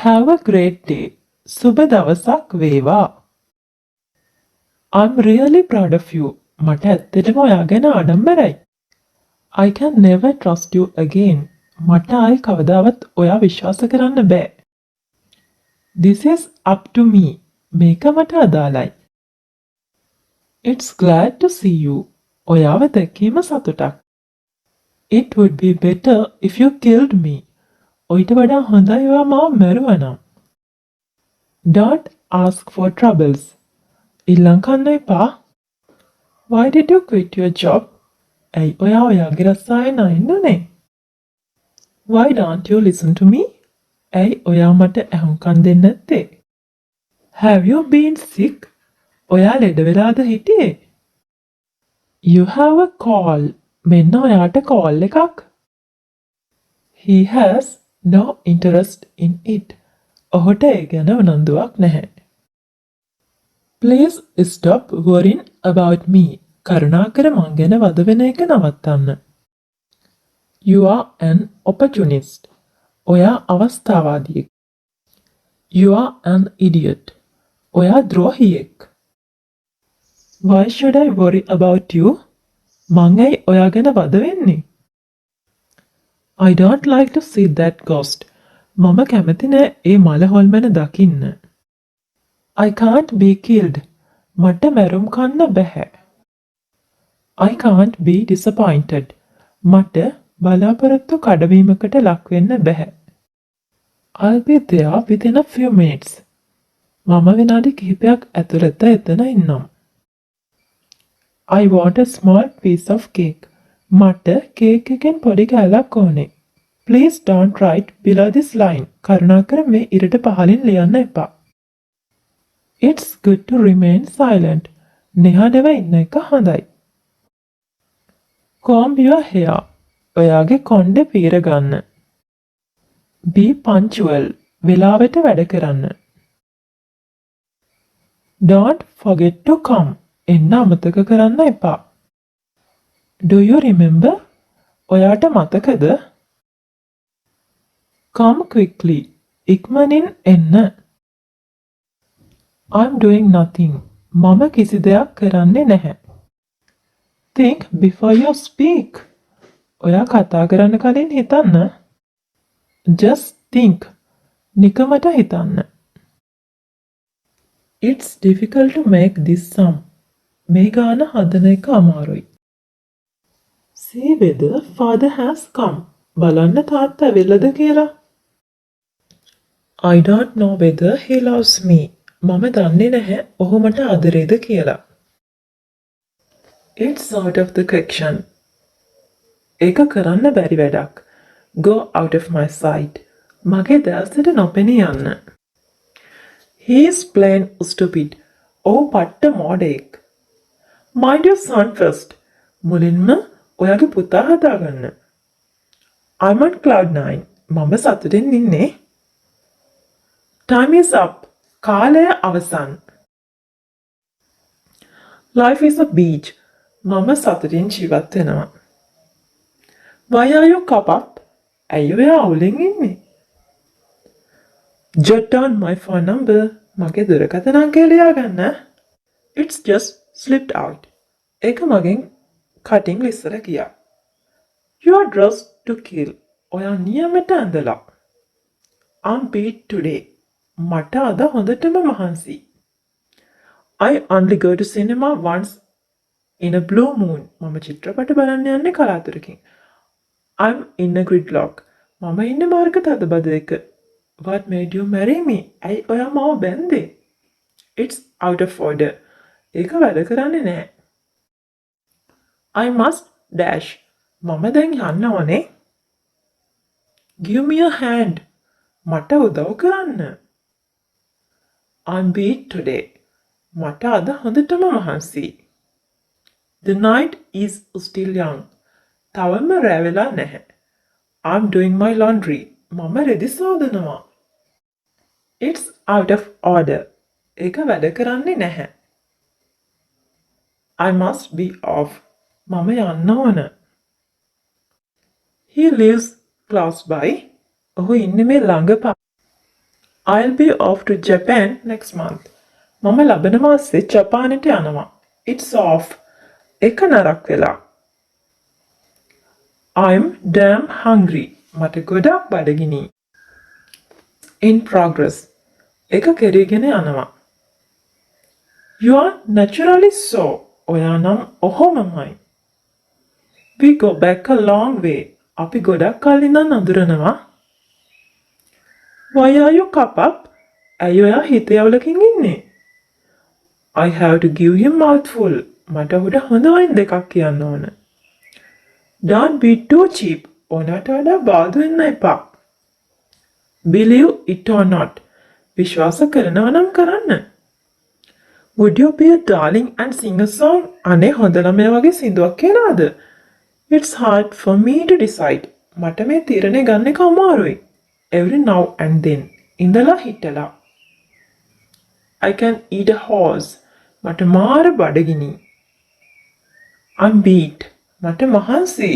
Have a great day. සුබ දවසක් වේවා. I'm really proud of you. මට ඇත්තටම ඔයා ගැන ආඩම්බරයි. I can never trust you again. මට ආයි කවදාවත් ඔයා විශ්වාස කරන්න බෑ. This is up to me. මේක මට අදාළයි. It's glad to see you. ඔයාව දැකීම සතුටක්. It would be better if you killed me. ඔයිට වඩා හොඳයි ඔයා මාව මැරුවනම්. Don't ask for troubles. ඉල්ලම් කන්න එපා. Why did you quit your job? ඇයි ඔයා ඔයාගේ රස්සාවේ නයින්නුනේ? Why don't you listen to me? ඇයි ඔයා මට ඇහුම්කන් දෙන්නේ නැත්තේ? Have you been sick? ඔයා ලෙඩ වෙලාද හිටියේ? You have a call. මෙන්න ඔයාට call එකක්. He has no interest in it. ඔහුට ඒ ගැන උනන්දුවක් නැහැ. Please stop worrying about me. කරුණාකර මං ගැන වද වෙන එක නවත්තන්න. You are an opportunist. ඔයා අවස්ථාවාදියෙක්. You are an idiot. ඔයා ද්‍රෝහියෙක්. Why should I worry about you? මං ඇයි ඔයා ගැන වද වෙන්නේ? I don't like to see that ghost. මම කැමති නෑ ඒ මල හොල්මන දකින්න. I can't be killed. මට මැරුම් කන්න බැහැ. I can't be disappointed. මට බලාපොරොත්තු කඩවීමකට ලක් වෙන්න බැහැ. I'll be there within a few minutes. මම විනාඩි කිහිපයක් ඇතුළත එතන ඉන්නම්. I want a small piece of cake. මට කේක් එකෙන් පොඩි කෑල්ලක් ඕනේ. Please don't write below this line. කරුණාකර මේ ඉරට පහලින් ලියන්න එපා. It's good to remain silent. නිහඬව ඉන්න එක හොඳයි. Comb your hair. ඔයාගේ කොණ්ඩේ පීර ගන්න. Be punctual. වෙලාවට වැඩ කරන්න. Don't forget to come. එන්න අමතක කරන්න එපා. Do you remember? ඔයාට මතකද? Come quickly. ඉක්මනින් එන්න. I'm doing nothing. මම කිසි දෙයක් කරන්නේ නැහැ. Think before you speak. ඔයා කතා කරන්න කලින් හිතන්න. Just think. නිකමට හිතන්න. It's difficult to make this sum. මේ ගාන හදන එක අමාරුයි. See whether father has come. බලන්න තාත්තා ඇවිල්ලාද කියලා. I don't know whether he loves me. මම දන්නේ නැහැ ඔහු මට ආදරේද කියලා. It's out of the question. ඒක කරන්න බැරි වැඩක්. Go out of my sight. මගේ දැසට නොපෙනී යන්න. He is plain stupid. ඔහු පට්ට මෝඩයෙක්. Mind your son first. මුලින්ම ඔයාගේ පුතා හදාගන්න. I'm on cloud 9. මම සතුටින් ඉන්නේ. Time is up. කාලය අවසන්. Life is a beach. මම සතුටින් ජීවත් වෙනවා. Why are you cup up? ඇයි ඔයා අවුලෙන් ඉන්නේ? Jot down my phone number. මගේ දුරකථන අංකය ලියාගන්න. It's just slipped out. ඒක මගෙන් කටින් ඉස්සර ගියා. You are dressed to kill. ඔයා නියමෙට ඇඳලා. I'm beat today. මට අද හොඳටම මහන්සි. I only go to cinema once in a blue moon. මම චිත්‍රපට බලන්න යන්නේ කලාතුරකින්. I'm in a gridlock. මම ඉන්නේ මාර්ග තදබදයක. What made you marry me? ඇයි ඔයා මාව බැන්දේ? It's out of order. ඒක වැඩ කරන්නේ නෑ. I must dash. මම දැන් යන්න ඕනේ. Give me a hand. මට උදව් කරන්න. I'm beat today. මට අද හොඳටම මහන්සි. The night is still young. තවම රැ වෙලා නැහැ. I'm doing my laundry. මම රෙදි සෝදනවා. It's out of order. ඒක වැඩ කරන්නේ නැහැ. I must be off. මම යන්න ඕන. He lives close by. ඔහු ඉන්නේ මේ ළඟ. I'll be off to Japan next month. මම ලබන මාසේ ජපානයට යනවා. It's off. එක නරක් වෙලා. I'm damn hungry. මට ගොඩක් බඩගිනි. In progress. එක කෙරීගෙන යනවා. You are naturally so. ඔයා නම් ඔහොමමයි. We go back a long way. අපි ගොඩක් කල් ඉඳන් අඳුරනවා. Why are you cup up? ඇයි ඔයා හිතයවලකින් ඉන්නේ? I have to give him mouthful. මට ඔහුට හොඳ වයින් දෙකක් කියන්න ඕන. Don't be too cheap. ඕනට වඩා බාධු වෙන්න එපා. Believe it or not. විශ්වාස කරනවා නම් කරන්න. Would you be a darling and sing a song? අනේ හොඳ ළමයා වගේ සින්දුවක් කියනවාද? It's hard for me to decide. මට මේ තීරණය ගන්න එක අමාරුයි. Every now and then. ඉඳලා හිටලා. I can eat a horse. මට මාර බඩගිනි. I'm beat. මට මහන්සි.